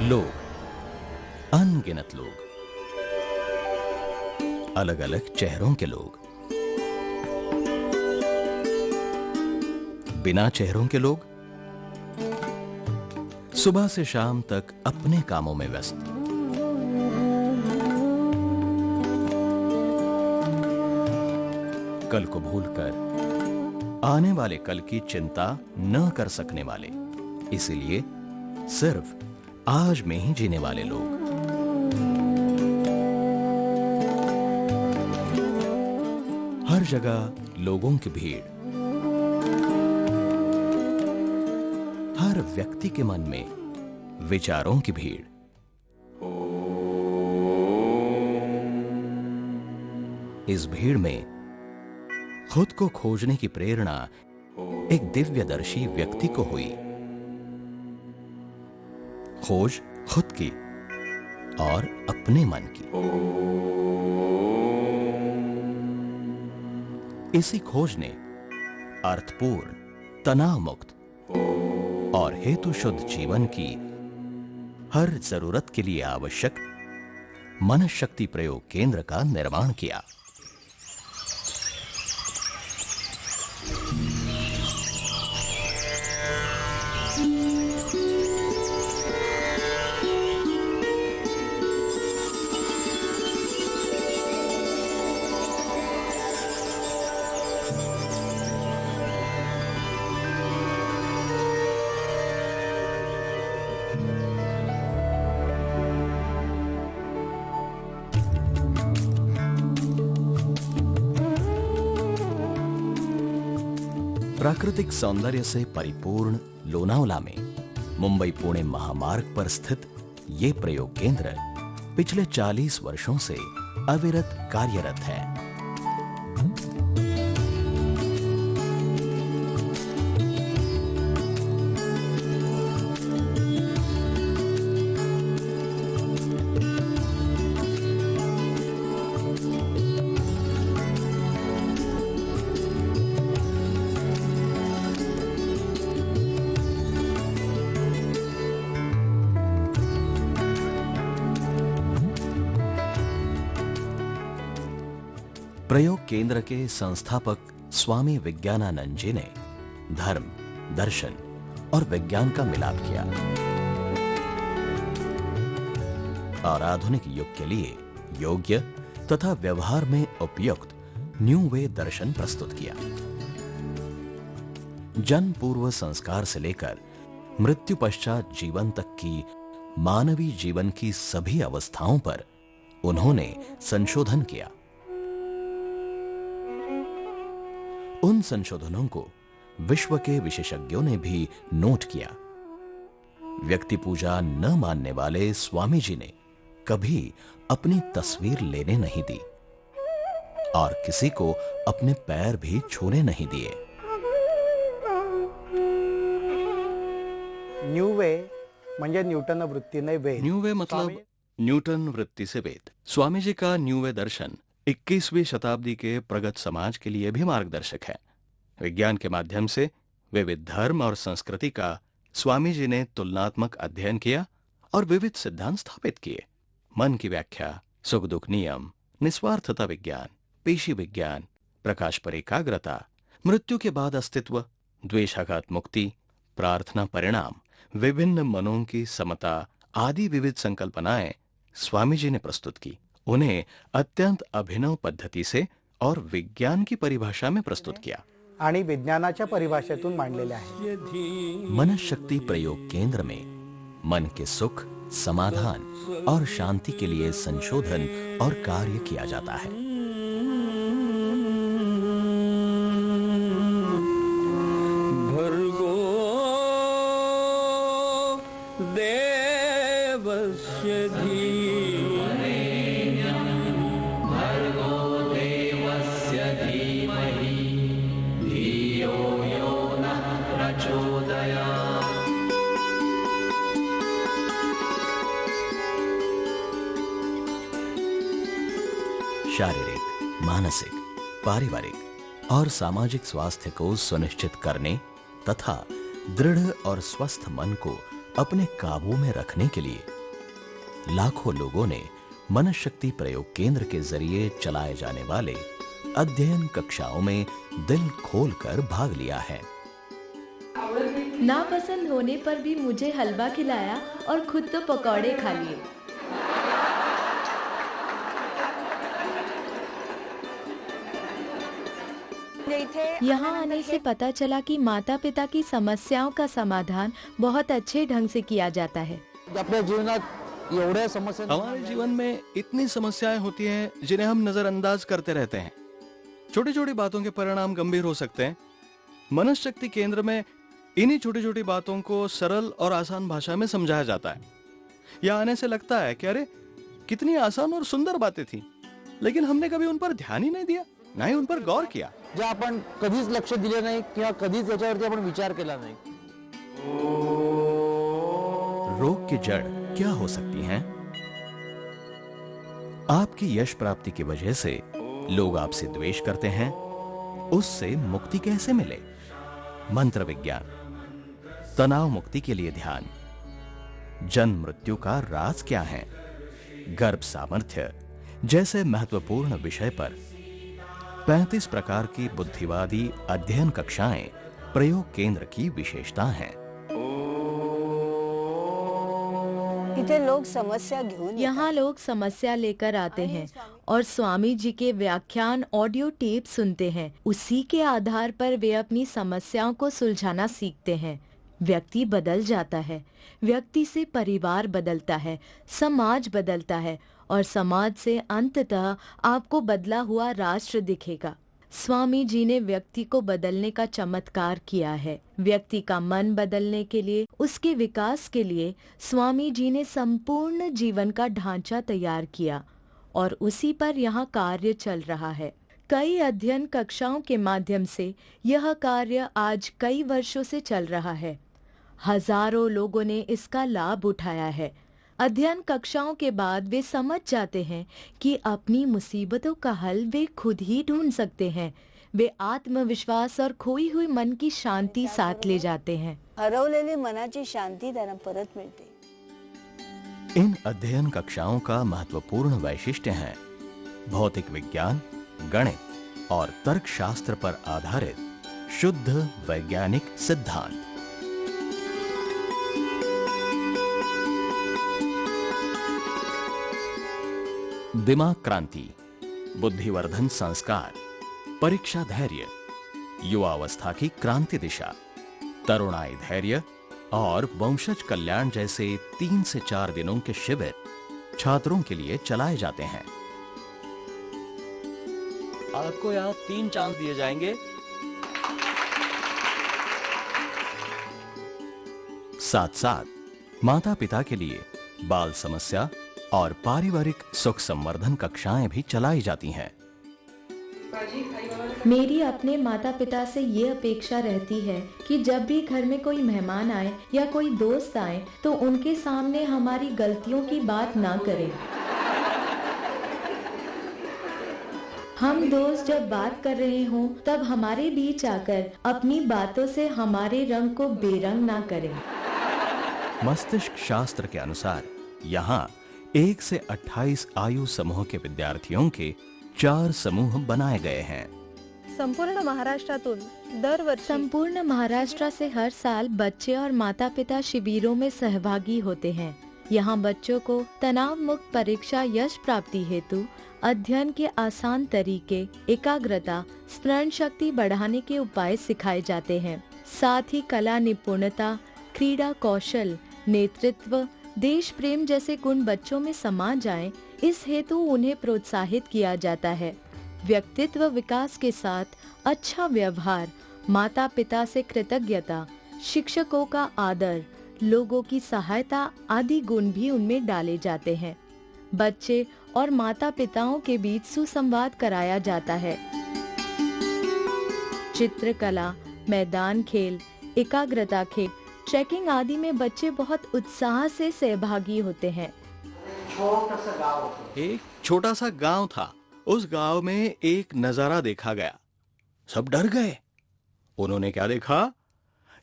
लोग, अनगिनत लोग, अलग अलग चेहरों के लोग, बिना चेहरों के लोग, सुबह से शाम तक अपने कामों में व्यस्त। कल को भूलकर आने वाले कल की चिंता न कर सकने वाले, इसीलिए सिर्फ आज में ही जीने वाले लोग। हर जगह लोगों की भीड़, हर व्यक्ति के मन में विचारों की भीड़। इस भीड़ में खुद को खोजने की प्रेरणा एक दिव्यदर्शी व्यक्ति को हुई। खोज खुद की और अपने मन की। इसी खोज ने अर्थपूर्ण, तनाव मुक्त और हेतु शुद्ध जीवन की हर जरूरत के लिए आवश्यक मनःशक्ति प्रयोग केंद्र का निर्माण किया। प्राकृतिक सौंदर्य से परिपूर्ण लोनावला में मुंबई पुणे महामार्ग पर स्थित ये प्रयोग केंद्र पिछले 40 वर्षों से अविरत कार्यरत है। प्रयोग केंद्र के संस्थापक स्वामी विज्ञानानंद जी ने धर्म, दर्शन और विज्ञान का मिलाप किया और आधुनिक युग के लिए योग्य तथा व्यवहार में उपयुक्त न्यू वे दर्शन प्रस्तुत किया। जन्म पूर्व संस्कार से लेकर मृत्यु पश्चात जीवन तक की मानवीय जीवन की सभी अवस्थाओं पर उन्होंने संशोधन किया। उन संशोधनों को विश्व के विशेषज्ञों ने भी नोट किया। व्यक्ति पूजा न मानने वाले स्वामी जी ने कभी अपनी तस्वीर लेने नहीं दी और किसी को अपने पैर भी छूने नहीं दिए। न्यू वे म्हणजे न्यूटन वृत्तीने वेद। न्यू वे मतलब न्यूटन वृत्ति से वेद। स्वामी जी का न्यू वे दर्शन 21वीं शताब्दी के प्रगत समाज के लिए भी मार्गदर्शक है। विज्ञान के माध्यम से विविध धर्म और संस्कृति का स्वामी जी ने तुलनात्मक अध्ययन किया और विविध सिद्धांत स्थापित किए। मन की व्याख्या, सुख दुख नियम, निस्वार्थता विज्ञान, पेशी विज्ञान, प्रकाश पर एकाग्रता, मृत्यु के बाद अस्तित्व, द्वेषाघात मुक्ति, प्रार्थना परिणाम, विभिन्न मनों की समता आदि विविध संकल्पनाएं स्वामी जी ने प्रस्तुत की। उन्हें अत्यंत अभिनव पद्धति से और विज्ञान की परिभाषा में प्रस्तुत किया आणि विज्ञानाच्या परिभाषेतून मांडलेले आहे। मनःशक्ति प्रयोग केंद्र में मन के सुख, समाधान और शांति के लिए संशोधन और कार्य किया जाता है। भर्गो देवस्य शारीरिक, मानसिक, पारिवारिक और सामाजिक स्वास्थ्य को सुनिश्चित करने तथा दृढ़ और स्वस्थ मन को अपने काबू में रखने के लिए लाखों लोगों ने मनशक्ति प्रयोग केंद्र के जरिए चलाए जाने वाले अध्ययन कक्षाओं में दिल खोलकर भाग लिया है। नापसंद होने पर भी मुझे हलवा खिलाया और खुद तो पकौड़े खा लिए। यहाँ आने से पता चला कि माता पिता की समस्याओं का समाधान बहुत अच्छे ढंग से किया जाता है। हमारे जीवन में इतनी समस्याएं होती हैं जिन्हें हम नजरअंदाज करते रहते हैं। छोटी छोटी बातों के परिणाम गंभीर हो सकते हैं। मनशक्ति केंद्र में इन्हीं छोटी छोटी बातों को सरल और आसान भाषा में समझाया जाता है। यहाँ आने से लगता है कि अरे कितनी आसान और सुंदर बातें थी, लेकिन हमने कभी उन पर ध्यान ही नहीं दिया, ना ही उन पर गौर किया। ज्या आपण कधीच लक्ष दिले नाही किंवा कधीच याच्यावरती आपण विचार केला नाही। रोग की जड़ क्या हो सकती हैं? आपकी यश प्राप्ति की वजह से लोग आपसे द्वेष करते हैं, उससे मुक्ति कैसे मिले? मंत्र विज्ञान, तनाव मुक्ति के लिए ध्यान, जन्म मृत्यु का राज क्या है, गर्भ सामर्थ्य जैसे महत्वपूर्ण विषय पर 35 प्रकार की बुद्धिवादी अध्ययन कक्षाएं प्रयोग केंद्र की विशेषता हैं। यहाँ लोग समस्या लेकर आते हैं और स्वामी जी के व्याख्यान ऑडियो टेप सुनते हैं। उसी के आधार पर वे अपनी समस्याओं को सुलझाना सीखते हैं। व्यक्ति बदल जाता है, व्यक्ति से परिवार बदलता है, समाज बदलता है और समाज से अंततः आपको बदला हुआ राष्ट्र दिखेगा। स्वामी जी ने व्यक्ति को बदलने का चमत्कार किया है। व्यक्ति का मन बदलने के लिए, उसके विकास के लिए स्वामी जी ने संपूर्ण जीवन का ढांचा तैयार किया और उसी पर यहाँ कार्य चल रहा है। कई अध्ययन कक्षाओं के माध्यम से यह कार्य आज कई वर्षों से चल रहा है। हजारों लोगों ने इसका लाभ उठाया है। अध्ययन कक्षाओं के बाद वे समझ जाते हैं कि अपनी मुसीबतों का हल वे खुद ही ढूंढ सकते हैं। वे आत्मविश्वास और खोई हुई मन की शांति साथ ले जाते हैं। हरवलेली मनाची शांती त्यांना परत मिळते। इन अध्ययन कक्षाओं का महत्वपूर्ण वैशिष्ट्य है भौतिक विज्ञान, गणित और तर्कशास्त्र पर आधारित शुद्ध वैज्ञानिक सिद्धांत। दिमाग क्रांति, बुद्धिवर्धन संस्कार, परीक्षा धैर्य, युवावस्था की क्रांति दिशा, तरुणाई धैर्य और वंशज कल्याण जैसे 3 से 4 दिनों के शिविर छात्रों के लिए चलाए जाते हैं। आपको यहाँ 3 चांस दिए जाएंगे। साथ साथ माता पिता के लिए बाल समस्या और पारिवारिक सुख संवर्धन कक्षाएं भी चलाई जाती हैं। मेरी अपने माता पिता से ये अपेक्षा रहती है कि जब भी घर में कोई मेहमान आए या कोई दोस्त आए तो उनके सामने हमारी गलतियों की बात ना करें। हम दोस्त जब बात कर रहे हों तब हमारे बीच आकर अपनी बातों से हमारे रंग को बेरंग ना करें। मस्तिष्क शास्त्र के अनुसार यहाँ 1 से 28 आयु समूह के विद्यार्थियों के 4 समूह बनाए गए हैं। संपूर्ण महाराष्ट्र से हर साल बच्चे और माता पिता शिविरों में सहभागी होते हैं। यहाँ बच्चों को तनाव मुक्त परीक्षा यश प्राप्ति हेतु अध्ययन के आसान तरीके, एकाग्रता, स्मरण शक्ति बढ़ाने के उपाय सिखाए जाते हैं। साथ ही कला निपुणता, क्रीड़ा कौशल, नेतृत्व, देश प्रेम जैसे गुण बच्चों में समा जाएं, इस हेतु उन्हें प्रोत्साहित किया जाता है। व्यक्तित्व विकास के साथ अच्छा व्यवहार, माता पिता से कृतज्ञता, शिक्षकों का आदर, लोगों की सहायता आदि गुण भी उनमें डाले जाते हैं। बच्चे और माता पिताओं के बीच सुसंवाद कराया जाता है। चित्रकला, मैदान खेल, एकाग्रता खेल, ट्रैकिंग आदि में बच्चे बहुत उत्साह से सहभागी होते हैं। एक छोटा सा गांव था। उस गांव में एक नजारा देखा गया। सब डर गए। उन्होंने क्या देखा?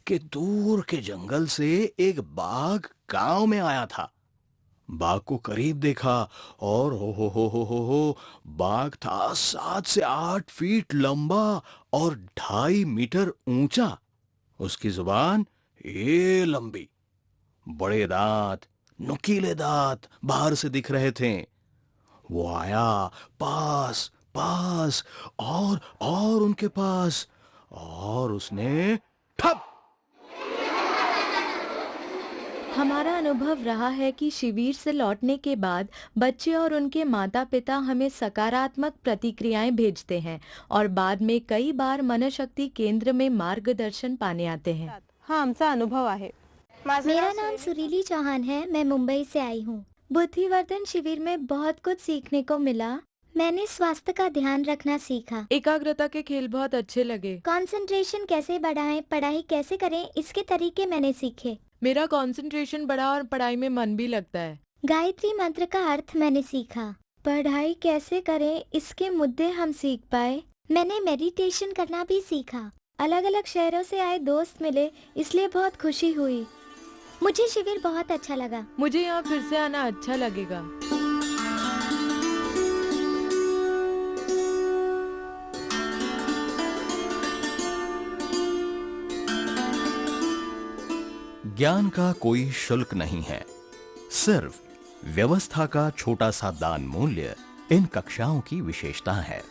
कि दूर के जंगल से एक बाघ गांव में आया था। बाघ को करीब देखा और हो, बाघ था 7 से 8 फीट लंबा और 2.5 मीटर ऊंचा। उसकी जुबान ये लंबी, बड़े दांत, नुकीले दांत बाहर से दिख रहे थे। वो आया पास पास और उनके पास, और उसने ठप। हमारा अनुभव रहा है कि शिविर से लौटने के बाद बच्चे और उनके माता पिता हमें सकारात्मक प्रतिक्रियाएं भेजते हैं और बाद में कई बार मनशक्ति केंद्र में मार्गदर्शन पाने आते हैं। हा आमचा अनुभव आहे। मेरा नाम सुरीली चौहान है, मैं मुंबई से आई हूँ। बुद्धिवर्धन शिविर में बहुत कुछ सीखने को मिला। मैंने स्वास्थ्य का ध्यान रखना सीखा। एकाग्रता के खेल बहुत अच्छे लगे। कंसंट्रेशन कैसे बढ़ाएं, पढ़ाई कैसे करें, इसके तरीके मैंने सीखे। मेरा कंसंट्रेशन बढ़ा और पढ़ाई में मन भी लगता है। गायत्री मंत्र का अर्थ मैंने सीखा। पढ़ाई कैसे करें, इसके मुद्दे हम सीख पाए। मैंने मेडिटेशन करना भी सीखा। अलग अलग शहरों से आए दोस्त मिले, इसलिए बहुत खुशी हुई। मुझे शिविर बहुत अच्छा लगा। मुझे यहाँ फिर से आना अच्छा लगेगा। ज्ञान का कोई शुल्क नहीं है, सिर्फ व्यवस्था का छोटा सा दान मूल्य इन कक्षाओं की विशेषता है।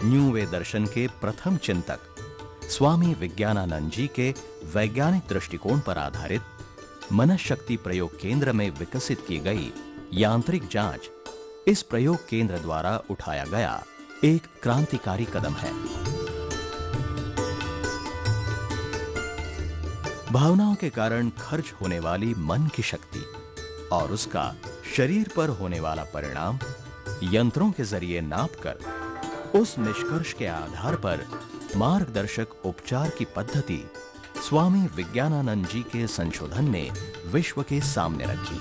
न्यू वे दर्शन के प्रथम चिंतक स्वामी विज्ञानानंद जी के वैज्ञानिक दृष्टिकोण पर आधारित मनशक्ति प्रयोग केंद्र में विकसित की गई यांत्रिक जांच इस प्रयोग केंद्र द्वारा उठाया गया एक क्रांतिकारी कदम है। भावनाओं के कारण खर्च होने वाली मन की शक्ति और उसका शरीर पर होने वाला परिणाम यंत्रों के जरिए नापकर उस निष्कर्ष के आधार पर मार्गदर्शक उपचार की पद्धति स्वामी विज्ञानानंद जी के संशोधन ने विश्व के सामने रखी।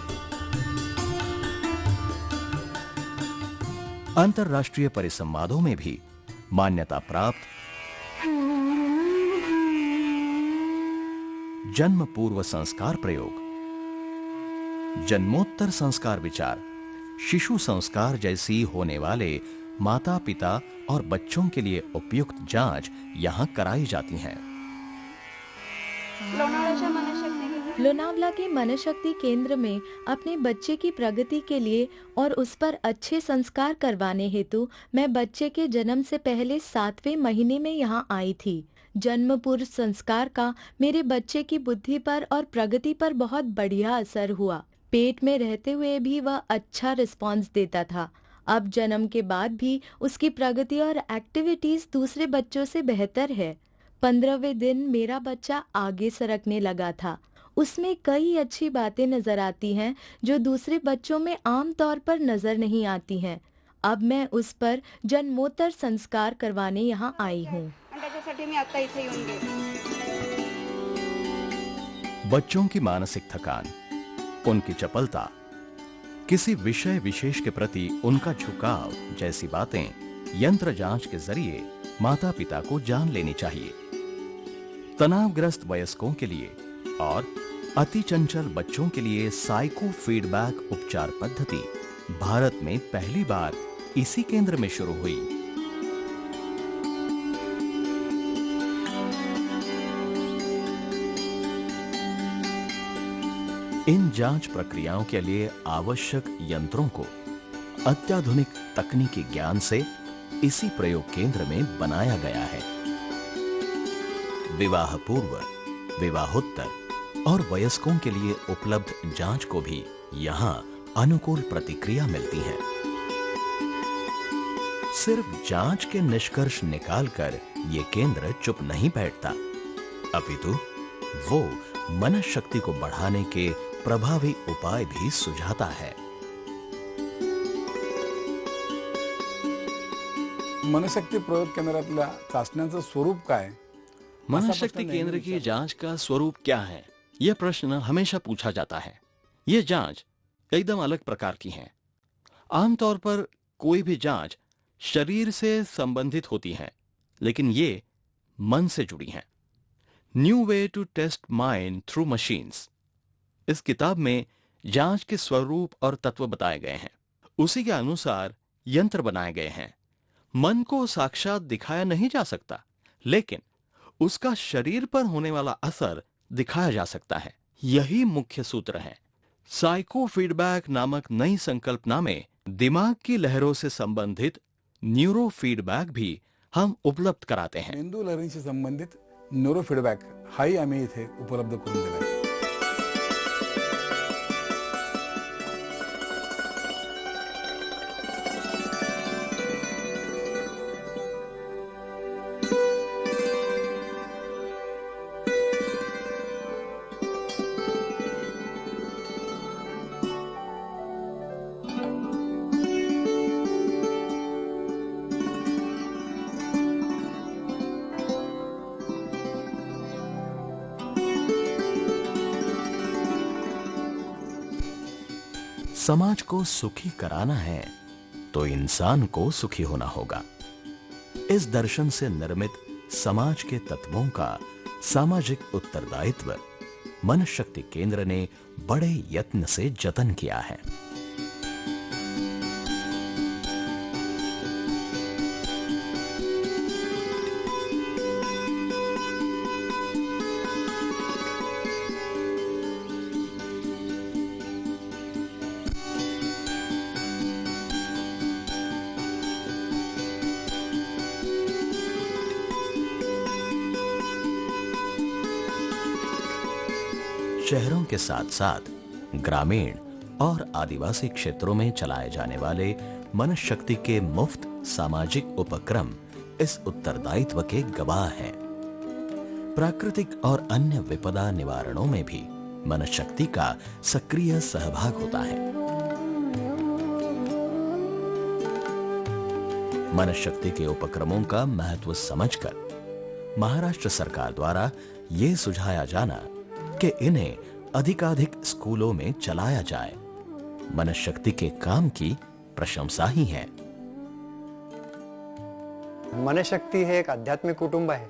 अंतर्राष्ट्रीय परिसंवादों में भी मान्यता प्राप्त जन्म पूर्व संस्कार प्रयोग, जन्मोत्तर संस्कार विचार, शिशु संस्कार जैसी होने वाले माता पिता और बच्चों के लिए उपयुक्त जांच यहाँ कराई जाती हैं। लोनावला के मनशक्ति केंद्र में अपने बच्चे की प्रगति के लिए और उस पर अच्छे संस्कार करवाने हेतु मैं बच्चे के जन्म से पहले 7वें महीने में यहाँ आई थी। जन्म पूर्व संस्कार का मेरे बच्चे की बुद्धि पर और प्रगति पर बहुत बढ़िया असर हुआ। पेट में रहते हुए भी वह अच्छा रिस्पॉन्स देता था। अब जन्म के बाद भी उसकी प्रगति और एक्टिविटीज दूसरे बच्चों से बेहतर है। 15वें दिन मेरा बच्चा आगे सरकने लगा था। उसमें कई अच्छी बातें नजर आती हैं जो दूसरे बच्चों में आम तौर पर नजर नहीं आती हैं। अब मैं उस पर जन्मोत्तर संस्कार करवाने यहाँ आई हूँ। बच्चों की मानसिक थकान, उनकी चपलता, किसी विषय विशेष के प्रति उनका झुकाव जैसी बातें यंत्र जांच के जरिए माता पिता को जान लेनी चाहिए। तनावग्रस्त वयस्कों के लिए और अति चंचल बच्चों के लिए साइको फीडबैक उपचार पद्धति भारत में पहली बार इसी केंद्र में शुरू हुई। इन जांच प्रक्रियाओं के लिए आवश्यक यंत्रों को अत्याधुनिक तकनीकी ज्ञान से इसी प्रयोग केंद्र में बनाया गया है। विवाह पूर्व, विवाहोत्तर और वयस्कों के लिए उपलब्ध जांच को भी यहाँ अनुकूल प्रतिक्रिया मिलती है। सिर्फ जांच के निष्कर्ष निकालकर ये केंद्र चुप नहीं बैठता, अपितु वो मनशक्ति को बढ़ाने के प्रभावी उपाय भी सुझाता है। मनशक्ती प्रयोग केंद्रातल्या चाचण्यांचं स्वरूप काय? मनशक्ति केंद्र की जांच का स्वरूप क्या है, यह प्रश्न हमेशा पूछा जाता है। यह जांच एकदम अलग प्रकार की है। आमतौर पर कोई भी जांच शरीर से संबंधित होती है, लेकिन ये मन से जुड़ी हैं। New way to test mind through machines, इस किताब में जांच के स्वरूप और तत्व बताए गए हैं। उसी के अनुसार यंत्र बनाए गए हैं। मन को साक्षात दिखाया नहीं जा सकता, लेकिन उसका शरीर पर होने वाला असर दिखाया जा सकता है। यही मुख्य सूत्र है। साइको फीडबैक नामक नई संकल्पना में दिमाग की लहरों से संबंधित न्यूरो फीडबैक भी हम उपलब्ध कराते हैं। मेंदू लहरींशी संबंधित न्यूरो फीडबॅक हाही आम्ही इथे उपलब्ध करून दिला आहे। समाज को सुखी कराना है तो इंसान को सुखी होना होगा। इस दर्शन से निर्मित समाज के तत्वों का सामाजिक उत्तरदायित्व मनशक्ति केंद्र ने बड़े यत्न से जतन किया है। शहरों के साथ साथ ग्रामीण और आदिवासी क्षेत्रों में चलाए जाने वाले मनशक्ति के मुफ्त सामाजिक उपक्रम इस उत्तरदायित्व के गवाह हैं। प्राकृतिक और अन्य विपदा निवारणों में भी मनशक्ति का सक्रिय सहभाग होता है। मनशक्ति के उपक्रमों का महत्व समझकर महाराष्ट्र सरकार द्वारा यह सुझाया जाना कि इन्हें अधिकाधिक स्कूलों में चलाया जाए, मनशक्ति के काम की प्रशंसा ही है। मनशक्ति हे एक आध्यात्मिक कुटुंब आहे।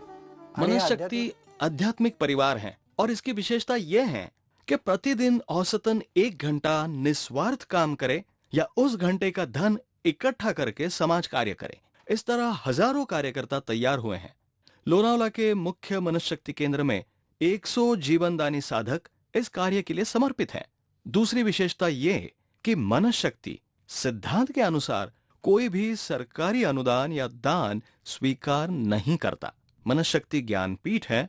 मनशक्ति आध्यात्मिक परिवार है और इसकी विशेषता यह है कि प्रतिदिन औसतन 1 घंटा निस्वार्थ काम करे या उस घंटे का धन इकट्ठा करके समाज कार्य करे। इस तरह हजारों कार्यकर्ता तैयार हुए हैं। लोनावला के मुख्य मनशक्ति केंद्र में 100 जीवनदानी साधक इस कार्य के लिए समर्पित हैं। दूसरी विशेषता यह कि मनशक्ति सिद्धांत के अनुसार कोई भी सरकारी अनुदान या दान स्वीकार नहीं करता। मनशक्ति ज्ञानपीठ है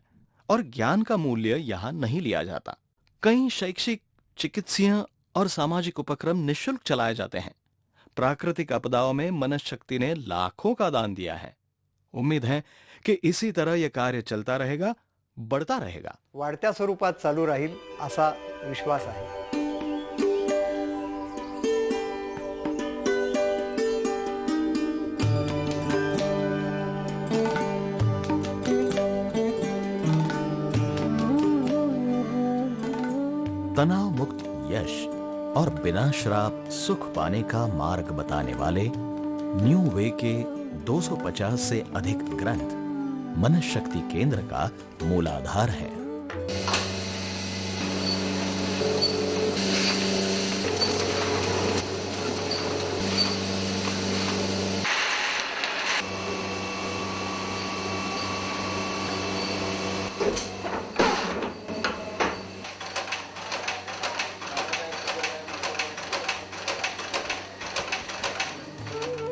और ज्ञान का मूल्य यहां नहीं लिया जाता। कई शैक्षिक, चिकित्सीय और सामाजिक उपक्रम निःशुल्क चलाए जाते हैं। प्राकृतिक आपदाओं में मनशक्ति ने लाखों का दान दिया है। उम्मीद है कि इसी तरह यह कार्य चलता रहेगा, बढ़ता रहेगा। वाढत्या स्वरूपात चालू राहील असा विश्वास आहे। तनाव मुक्त यश और बिना श्राप सुख पाने का मार्ग बताने वाले न्यू वे के 250 से अधिक ग्रंथ मनशक्ति केंद्र का मूलाधार है।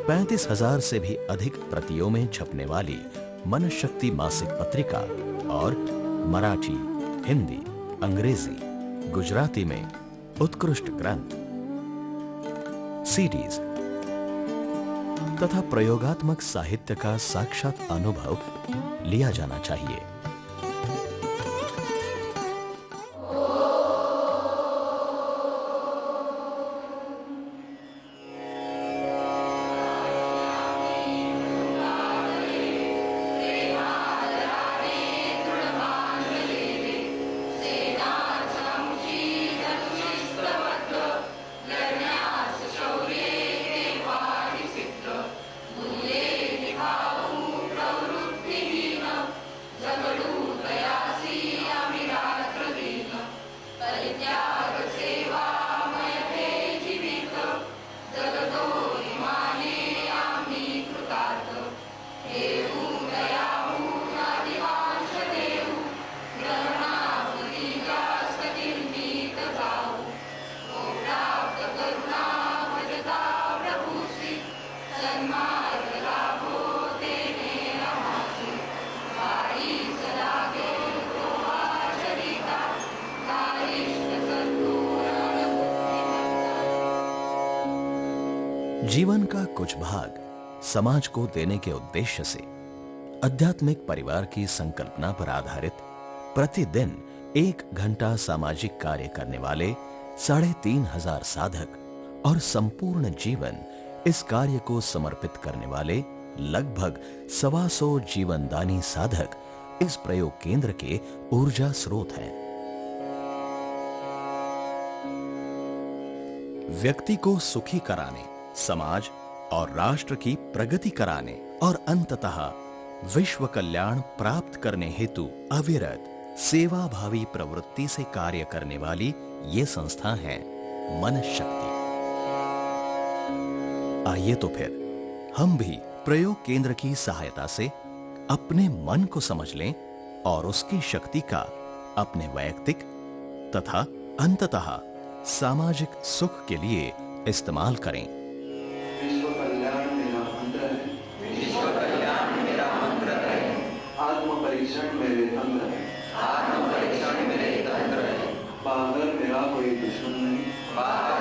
पैंतीस 30,000 से भी अधिक प्रतियों में छपने वाली मनशक्ति मासिक पत्रिका और मराठी, हिंदी, अंग्रेजी, गुजराती में उत्कृष्ट ग्रंथ, सीडीज तथा प्रयोगात्मक साहित्य का साक्षात अनुभव लिया जाना चाहिए। जीवन का कुछ भाग समाज को देने के उद्देश्य से आध्यात्मिक परिवार की संकल्पना पर आधारित प्रतिदिन 1 घंटा सामाजिक कार्य करने वाले 3500 साधक और संपूर्ण जीवन इस कार्य को समर्पित करने वाले लगभग 125 जीवनदानी साधक इस प्रयोग केंद्र के ऊर्जा स्रोत हैं। व्यक्ति को सुखी कराने, समाज और राष्ट्र की प्रगति कराने और अंततः विश्व कल्याण प्राप्त करने हेतु अविरत सेवाभावी प्रवृत्ति से कार्य करने वाली ये संस्था है मन शक्ति। आइए तो फिर हम भी प्रयोग केंद्र की सहायता से अपने मन को समझ लें और उसकी शक्ति का अपने वैयक्तिक तथा अंततः सामाजिक सुख के लिए इस्तेमाल करें। विश्व कल्याण मेरा मंत्र है। विश्व कल्याण मेरा मंत्र है। आत्म परीक्षण मेरे तंत्र है। आत्म परीक्षण मेरे तंत्र है। बाहर मेरा कोई दुश्मन नहीं।